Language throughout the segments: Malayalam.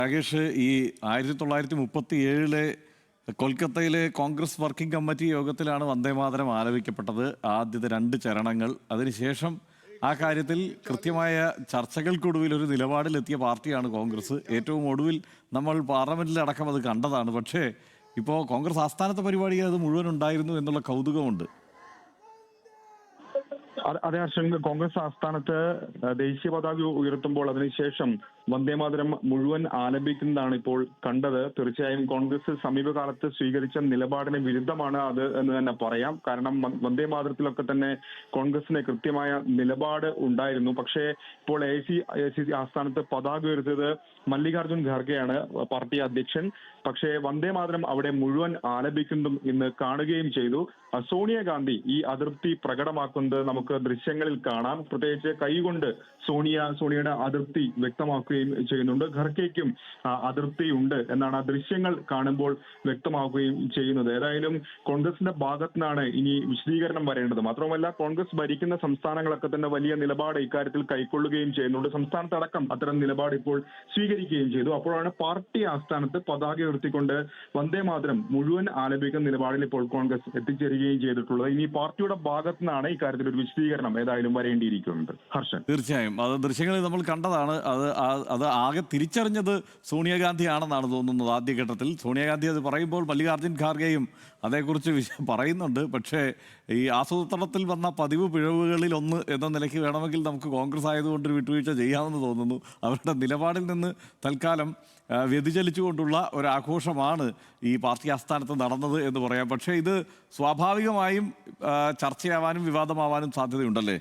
രാകേഷ്, ഈ 1937 കൊൽക്കത്തയിലെ കോൺഗ്രസ് വർക്കിംഗ് കമ്മിറ്റി യോഗത്തിലാണ് വന്ദേമാതരം ആലപിക്കപ്പെട്ടത്. ആദ്യത്തെ 2 ചരണങ്ങൾ. അതിനുശേഷം ആ കാര്യത്തിൽ കൃത്യമായ ചർച്ചകൾക്കൊടുവിൽ ഒരു നിലപാടിലെത്തിയ പാർട്ടിയാണ് കോൺഗ്രസ്. ഏറ്റവും ഒടുവിൽ നമ്മൾ പാർലമെന്റിലടക്കം അത് കണ്ടതാണ്. പക്ഷേ ഇപ്പോൾ കോൺഗ്രസ് ആസ്ഥാനത്തെ പരിപാടിയിൽ അത് മുഴുവൻ ഉണ്ടായിരുന്നു എന്നുള്ള കൗതുകമുണ്ട്. അതെ ഹർഷൻ, കോൺഗ്രസ് ആസ്ഥാനത്ത് ദേശീയ പതാക ഉയർത്തുമ്പോൾ അതിനുശേഷം വന്ദേമാതരം മുഴുവൻ ആലപിക്കുന്നതാണ് ഇപ്പോൾ കണ്ടത്. തീർച്ചയായും കോൺഗ്രസ് സമീപകാലത്ത് സ്വീകരിച്ച നിലപാടിന് വിരുദ്ധമാണ് അത് എന്ന് തന്നെ പറയാം. കാരണം വന്ദേമാതരത്തിലൊക്കെ തന്നെ കോൺഗ്രസിന് കൃത്യമായ നിലപാട് ഉണ്ടായിരുന്നു. പക്ഷേ ഇപ്പോൾ AICC ആസ്ഥാനത്ത് പതാക ഉയർത്തിയത് മല്ലികാർജുൻ ഖാർഗെയാണ്, പാർട്ടി അധ്യക്ഷൻ. പക്ഷേ വന്ദേമാതരം അവിടെ മുഴുവൻ ആലപിക്കുന്നതും ഇന്ന് കാണുകയും ചെയ്തു. സോണിയാഗാന്ധി ഈ അതൃപ്തി പ്രകടമാക്കുന്നത് നമുക്ക് ദൃശ്യങ്ങളിൽ കാണാം. പ്രത്യേകിച്ച് കൈകൊണ്ട് സോണിയയുടെ അതൃപ്തി വ്യക്തമാക്കുകയും ചെയ്യുന്നുണ്ട്. ഖർഗെയ്ക്കും അതൃപ്തി ഉണ്ട് എന്നാണ് ആ ദൃശ്യങ്ങൾ കാണുമ്പോൾ വ്യക്തമാക്കുകയും ചെയ്യുന്നത്. ഏതായാലും കോൺഗ്രസിന്റെ ഭാഗത്തു നിന്നാണ് ഇനി വിശദീകരണം വരേണ്ടത്. മാത്രമല്ല, കോൺഗ്രസ് ഭരിക്കുന്ന സംസ്ഥാനങ്ങളൊക്കെ തന്നെ വലിയ നിലപാട് ഇക്കാര്യത്തിൽ കൈക്കൊള്ളുകയും ചെയ്യുന്നുണ്ട്. സംസ്ഥാനത്തടക്കം അത്തരം നിലപാട് ഇപ്പോൾ സ്വീകരിക്കുകയും ചെയ്തു. അപ്പോഴാണ് പാർട്ടി ആസ്ഥാനത്ത് പതാക ഉയർത്തിക്കൊണ്ട് വന്ദേമാതരം മുഴുവൻ ആലപിക്കുന്ന നിലപാടിൽ ഇപ്പോൾ കോൺഗ്രസ് എത്തിച്ചേരുകയും ചെയ്തിട്ടുള്ളത്. ഇനി പാർട്ടിയുടെ ഭാഗത്തു നിന്നാണ് ഇക്കാര്യത്തിൽ ഒരു വിശദീകരണം ഏതായാലും വരേണ്ടിയിരിക്കുന്നുണ്ട്. ഹർഷൻ, തീർച്ചയായും അത് ദൃശ്യങ്ങളിൽ നമ്മൾ കണ്ടതാണ്. അത് ആകെ തിരിച്ചറിഞ്ഞത് സോണിയാഗാന്ധി ആണെന്നാണ് തോന്നുന്നത്. ആദ്യഘട്ടത്തിൽ സോണിയാഗാന്ധി അത് പറയുമ്പോൾ മല്ലികാർജുൻ ഖാർഗെയും അതേക്കുറിച്ച് പറയുന്നുണ്ട്. പക്ഷേ ഈ ആസൂത്രണത്തിൽ വന്ന പതിവ് പിഴവുകളിൽ ഒന്ന് എന്ന നിലയ്ക്ക് വേണമെങ്കിൽ നമുക്ക് കോൺഗ്രസ് ആയതുകൊണ്ട് ഒരു വിട്ടുവീഴ്ച ചെയ്യാമെന്ന് തോന്നുന്നു. അവരുടെ നിലപാടിൽ നിന്ന് തൽക്കാലം വ്യതിചലിച്ചുകൊണ്ടുള്ള ഒരാഘോഷമാണ് ഈ പാർട്ടി ആസ്ഥാനത്ത് നടന്നത് എന്ന് പറയാം. പക്ഷേ ഇത് സ്വാഭാവികമായും ചർച്ചയാവാനും വിവാദമാവാനും സാധ്യതയുണ്ടല്ലേ?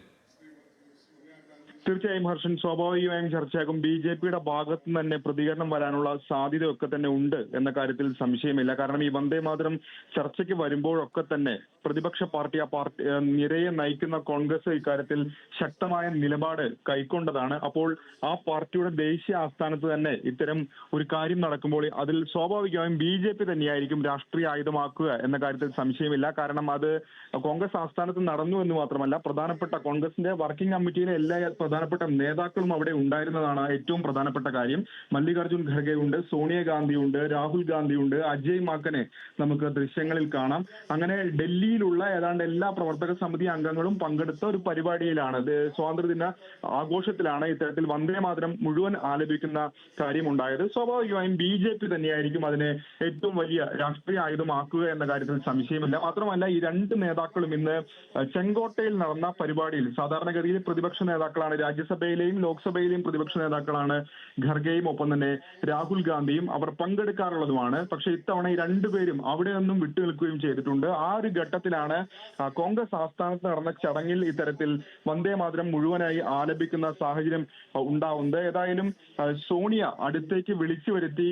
തീർച്ചയായും ഹർഷൻ, സ്വാഭാവികമായും ചർച്ചയാകും. BJPയുടെ ഭാഗത്ത് നിന്ന് തന്നെ പ്രതികരണം വരാനുള്ള സാധ്യതയൊക്കെ തന്നെ ഉണ്ട് എന്ന കാര്യത്തിൽ സംശയമില്ല. കാരണം ഈ വന്ദേമാതരം ചർച്ചയ്ക്ക് വരുമ്പോഴൊക്കെ തന്നെ പ്രതിപക്ഷ പാർട്ടി നിരയെ നയിക്കുന്ന കോൺഗ്രസ് ഇക്കാര്യത്തിൽ ശക്തമായ നിലപാട് കൈക്കൊണ്ടതാണ്. അപ്പോൾ ആ പാർട്ടിയുടെ ദേശീയ ആസ്ഥാനത്ത് തന്നെ ഇത്തരം ഒരു കാര്യം നടക്കുമ്പോൾ അതിൽ സ്വാഭാവികമായും BJP തന്നെയായിരിക്കും രാഷ്ട്രീയ ആയുധമാക്കുക എന്ന കാര്യത്തിൽ സംശയമില്ല. കാരണം അത് കോൺഗ്രസ് ആസ്ഥാനത്ത് നടന്നു എന്ന് മാത്രമല്ല, പ്രധാനപ്പെട്ട കോൺഗ്രസിന്റെ വർക്കിംഗ് കമ്മിറ്റിയിലെ എല്ലാ പ്രധാനപ്പെട്ട നേതാക്കളും അവിടെ ഉണ്ടായിരുന്നതാണ് ഏറ്റവും പ്രധാനപ്പെട്ട കാര്യം. മല്ലികാർജുൻ ഖർഗെ ഉണ്ട്, സോണിയാഗാന്ധി ഉണ്ട്, രാഹുൽ ഗാന്ധി ഉണ്ട്, അജയ് മാക്കനെ നമുക്ക് ദൃശ്യങ്ങളിൽ കാണാം. അങ്ങനെ ഡൽഹിയിലുള്ള ഏതാണ്ട് എല്ലാ പ്രവർത്തക സമിതി അംഗങ്ങളും പങ്കെടുത്ത ഒരു പരിപാടിയിലാണ്, സ്വാതന്ത്ര്യദിന ആഘോഷത്തിലാണ് ഇത്തരത്തിൽ വന്ദേമാതരം മുഴുവൻ ആലപിക്കുന്ന കാര്യമുണ്ടായത്. സ്വാഭാവികമായും BJP തന്നെയായിരിക്കും അതിനെ ഏറ്റവും വലിയ രാഷ്ട്രീയ ആയുധമാക്കുക എന്ന കാര്യത്തിൽ സംശയമില്ല. മാത്രമല്ല, ഈ 2 നേതാക്കളും ഇന്ന് ചെങ്കോട്ടയിൽ നടന്ന പരിപാടിയിൽ, സാധാരണഗതിയിൽ പ്രതിപക്ഷ നേതാക്കളാണ്, രാജ്യസഭയിലെയും ലോക്സഭയിലെയും പ്രതിപക്ഷ നേതാക്കളാണ് ഖർഗെയും ഒപ്പം തന്നെ രാഹുൽ ഗാന്ധിയും. അവർ പങ്കെടുക്കാറുള്ളതുമാണ്. പക്ഷെ ഇത്തവണ ഈ 2 പേരും അവിടെ നിന്നും വിട്ടുനിൽക്കുകയും ചെയ്തിട്ടുണ്ട്. ആ ഒരു ഘട്ടത്തിലാണ് കോൺഗ്രസ് ആസ്ഥാനത്ത് നടന്ന ചടങ്ങിൽ ഇത്തരത്തിൽ വന്ദേമാതരം മുഴുവനായി ആലപിക്കുന്ന സാഹചര്യം ഉണ്ടാവുന്നത്. ഏതായാലും സോണിയ അടുത്തേക്ക് വിളിച്ചു വരുത്തി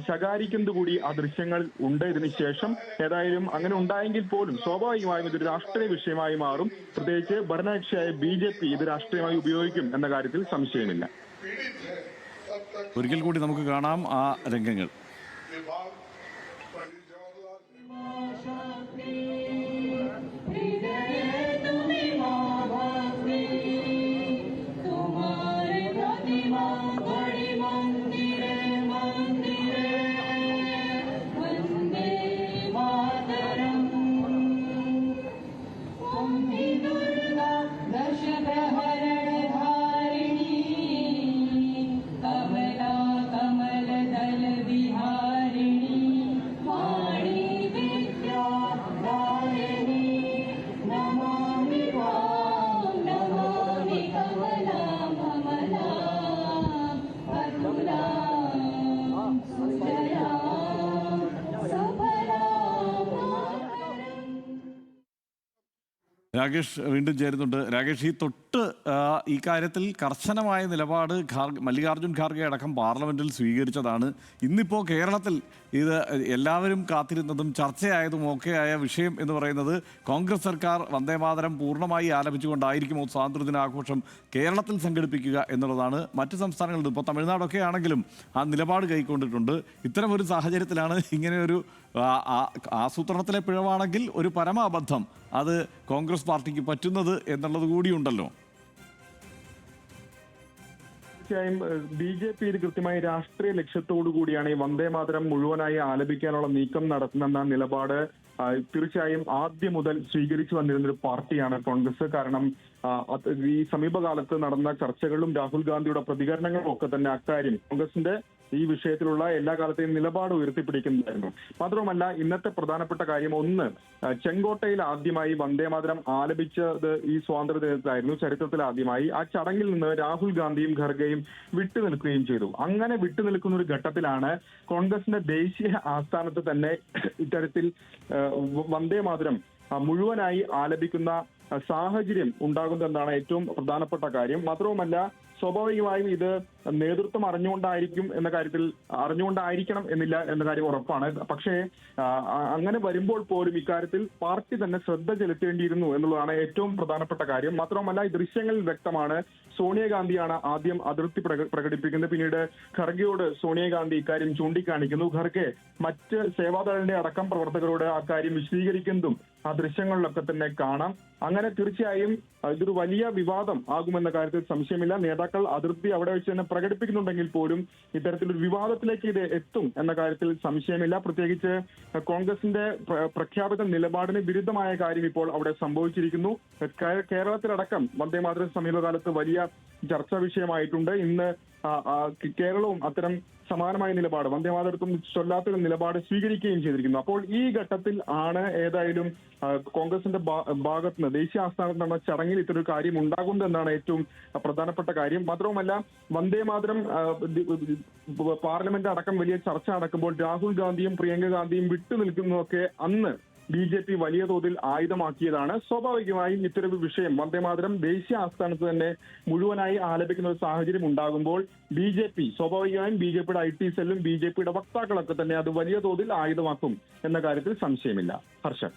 ശകാരിക്കുന്നത് കൂടി ആ ദൃശ്യങ്ങൾ ഉണ്ട്. ഇതിനു ശേഷം ഏതായാലും അങ്ങനെ ഉണ്ടായെങ്കിൽ പോലും സ്വാഭാവികമായും ഇതൊരു രാഷ്ട്രീയ വിഷയമായി മാറും. പ്രത്യേകിച്ച് ഭരണകക്ഷിയായ BJP ഇത് രാഷ്ട്രീയമായി ഉപയോഗിക്കും എന്ന കാര്യത്തിൽ സംശയമില്ല. ഒരിക്കൽ കൂടി നമുക്ക് കാണാം ആ രംഗങ്ങൾ. രാകേഷ് വീണ്ടും ചേരുന്നുണ്ട്. രാകേഷ്, ഈ കാര്യത്തിൽ കർശനമായ നിലപാട് മല്ലികാർജുൻ ഖാർഗെ അടക്കം പാർലമെന്റിൽ സ്വീകരിച്ചതാണ്. ഇന്നിപ്പോൾ കേരളത്തിൽ ഇത് എല്ലാവരും കാത്തിരുന്നതും ചർച്ചയായതും ഒക്കെയായ വിഷയം എന്ന് പറയുന്നത് കോൺഗ്രസ് സർക്കാർ വന്ദേമാതരം പൂർണ്ണമായി ആലപിച്ചുകൊണ്ടായിരിക്കുമോ സ്വാതന്ത്ര്യദിനാഘോഷം കേരളത്തിൽ സംഘടിപ്പിക്കുക എന്നുള്ളതാണ്. മറ്റ് സംസ്ഥാനങ്ങളിൽ ഇപ്പോൾ തമിഴ്നാടൊക്കെ ആണെങ്കിലും ആ നിലപാട് കൈക്കൊണ്ടിട്ടുണ്ട്. ഇത്തരം ഒരു സാഹചര്യത്തിലാണ് ഇങ്ങനെയൊരു ആസൂത്രണത്തിലെ പിഴവാണെങ്കിൽ ഒരു പരമാബദ്ധം അത് കോൺഗ്രസ് പാർട്ടിക്ക് പറ്റുന്നത് എന്നുള്ളത് കൂടിയുണ്ടല്ലോ. തീർച്ചയായും BJP ഇത് കൃത്യമായി രാഷ്ട്രീയ ലക്ഷ്യത്തോടു കൂടിയാണ് ഈ വന്ദേമാതരം മുഴുവനായി ആലപിക്കാനുള്ള നീക്കം നടത്തുന്ന നിലപാട് തീർച്ചയായും ആദ്യം മുതൽ സ്വീകരിച്ചു വന്നിരുന്ന ഒരു പാർട്ടിയാണ് കോൺഗ്രസ്. കാരണം ഈ സമീപകാലത്ത് നടന്ന ചർച്ചകളിലും രാഹുൽ ഗാന്ധിയുടെ പ്രതികരണങ്ങളും ഒക്കെ തന്നെ അക്കാര്യം കോൺഗ്രസിന്റെ ഈ വിഷയത്തിലുള്ള എല്ലാ കാലത്തെയും നിലപാട് ഉയർത്തിപ്പിടിക്കുന്നതായിരുന്നു. മാത്രവുമല്ല ഇന്നത്തെ പ്രധാനപ്പെട്ട കാര്യം ഒന്ന്, ചെങ്കോട്ടയിൽ ആദ്യമായി വന്ദേമാതരം ആലപിച്ചത് ഈ സ്വാതന്ത്ര്യ ദിനത്തിലായിരുന്നു, ചരിത്രത്തിൽ ആദ്യമായി. ആ ചടങ്ങിൽ നിന്ന് രാഹുൽ ഗാന്ധിയും ഖർഗെയും വിട്ടുനിൽക്കുകയും ചെയ്തു. അങ്ങനെ വിട്ടുനിൽക്കുന്ന ഒരു ഘട്ടത്തിലാണ് കോൺഗ്രസിന്റെ ദേശീയ ആസ്ഥാനത്ത് തന്നെ ഇത്തരത്തിൽ വന്ദേമാതരം മുഴുവനായി ആലപിക്കുന്ന സാഹചര്യം ഉണ്ടാകുന്നതെന്നാണ് ഏറ്റവും പ്രധാനപ്പെട്ട കാര്യം. മാത്രവുമല്ല സ്വാഭാവികമായും ഇത് നേതൃത്വം അറിഞ്ഞുകൊണ്ടായിരിക്കണം എന്നില്ല എന്ന കാര്യം ഉറപ്പാണ്. പക്ഷേ അങ്ങനെ വരുമ്പോൾ പോലും ഇക്കാര്യത്തിൽ പാർട്ടി തന്നെ ശ്രദ്ധ ചെലുത്തേണ്ടിയിരുന്നു എന്നുള്ളതാണ് ഏറ്റവും പ്രധാനപ്പെട്ട കാര്യം. മാത്രമല്ല ഈ ദൃശ്യങ്ങളിൽ വ്യക്തമാണ് സോണിയാഗാന്ധിയാണ് ആദ്യം അതിർത്തി പ്രകടിപ്പിക്കുന്നത്. പിന്നീട് ഖർഗെയോട് സോണിയാഗാന്ധി ഇക്കാര്യം ചൂണ്ടിക്കാണിക്കുന്നു. ഖർഗെ മറ്റ് സേവാദളിന്റെ അടക്കം പ്രവർത്തകരോട് ആ കാര്യം വിശദീകരിക്കുന്നതും ആ ദൃശ്യങ്ങളിലൊക്കെ തന്നെ കാണാം. അങ്ങനെ തീർച്ചയായും ഇതൊരു വലിയ വിവാദം ആകുമെന്ന കാര്യത്തിൽ സംശയമില്ല. നേതാക്കൾ അതിർത്തി അവിടെ വെച്ച് തന്നെ പ്രകടിപ്പിക്കുന്നുണ്ടെങ്കിൽ പോലും ഇത്തരത്തിലൊരു വിവാദത്തിലേക്ക് ഇത് എത്തും എന്ന കാര്യത്തിൽ സംശയമില്ല. പ്രത്യേകിച്ച് കോൺഗ്രസിന്റെ പ്രഖ്യാപിത നിലപാടിന് വിരുദ്ധമായ കാര്യം ഇപ്പോൾ അവിടെ സംഭവിച്ചിരിക്കുന്നു. കേരളത്തിലടക്കം വന്ദേമാതരം സമീപകാലത്ത് വലിയ ചർച്ചാ വിഷയമായിട്ടുണ്ട്. ഇന്ന് കേരളവും അത്തരം സമാനമായ നിലപാട് വന്ദേമാതരത്വം ചൊല്ലാത്തൊരു നിലപാട് സ്വീകരിക്കുകയും ചെയ്തിരിക്കുന്നു. അപ്പോൾ ഈ ഘട്ടത്തിൽ ആണ് ഏതായാലും കോൺഗ്രസിന്റെ ഭാഗത്ത് നിന്ന് ദേശീയ ആസ്ഥാനത്ത് നടന്ന ചടങ്ങിൽ ഇത്തരൊരു കാര്യം ഉണ്ടാകുന്നതെന്നാണ് ഏറ്റവും പ്രധാനപ്പെട്ട കാര്യം. മാത്രവുമല്ല വന്ദേമാതരം പാർലമെന്റ് അടക്കം വലിയ ചർച്ച നടക്കുമ്പോൾ രാഹുൽ ഗാന്ധിയും പ്രിയങ്ക ഗാന്ധിയും വിട്ടുനിൽക്കുന്നതൊക്കെ അന്ന് BJP വലിയ തോതിൽ ആയുധമാക്കിയതാണ്. സ്വാഭാവികമായും ഇത്തരൊരു വിഷയം വന്ദേമാതരം ദേശീയ ആസ്ഥാനത്ത് തന്നെ മുഴുവനായി ആലപിക്കുന്ന ഒരു സാഹചര്യം ഉണ്ടാകുമ്പോൾ സ്വാഭാവികമായും BJPയുടെ IT സെല്ലും BJPയുടെ വക്താക്കളൊക്കെ തന്നെ അത് വലിയ തോതിൽ ആയുധമാക്കും എന്ന കാര്യത്തിൽ സംശയമില്ല. ഹർഷൻ.